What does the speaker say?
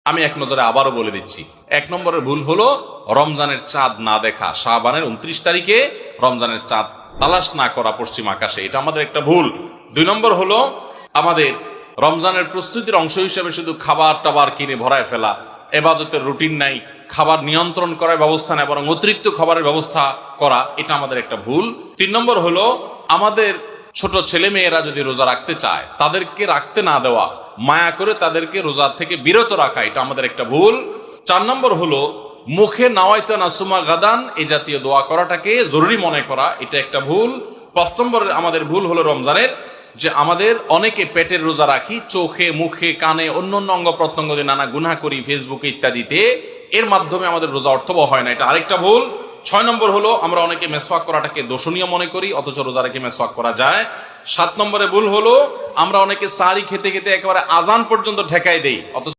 আমি এক নজরে আবারও বলে দিচ্ছি। এক নম্বরের ভুল হলো রমজানের চাঁদ না দেখা, শাবানের 29 তারিখে রমজানের চাঁদ তালাশ না করা পশ্চিম আকাশে, এটা আমাদের একটা ভুল। 2 নম্বর হলো আমাদের রমজানের প্রস্তুতির অংশ হিসেবে শুধু খাবার টাবার কিনে ভরায় ফেলা, এবাদতের রুটিন নাই, খাবার নিয়ন্ত্রণ করার ব্যবস্থা নেই, বরং অতিরিক্ত খাবারের ব্যবস্থা করা, এটা আমাদের একটা ভুল। 3 নম্বর হলো আমাদের ছোট ছেলে মেয়েরা যদি রোজা রাখতে চায় তাদেরকে রাখতে না দেওয়া, মায়া করে তাদেরকে রোজা থেকে বিরত রাখা, এটা আমাদের একটা ভুল। 4 নম্বর হলো মুখে নাওয়াইতা নাসুমা গাদান এই জাতীয় দোয়া করাটাকে জরুরি মনে করা, এটা একটা ভুল। 5 নম্বর আমাদের ভুল হলো রমজানের যে আমাদের অনেকে পেটের রোজা রাখি, চোখে মুখে কানে অন্যান্য অঙ্গ প্রত্যঙ্গ দিয়ে নানা গুনাহ করি ফেসবুকে ইত্যাদিতে, এর মাধ্যমে আমাদের রোজা অর্থবহ হয় না, এটা আরেকটা ভুল। 6 নম্বর হলো আমরা অনেকে মেসওয়াক করাটাকে দোষণীয় মনে করি, অথচ রোজা রেখে মেসওয়াক করা যায়। 7 নম্বরে ভুল হলো আমরা অনেকে সাহারি খেতে খেতে একেবারে আজান পর্যন্ত ঠেকাই দেই, অথচ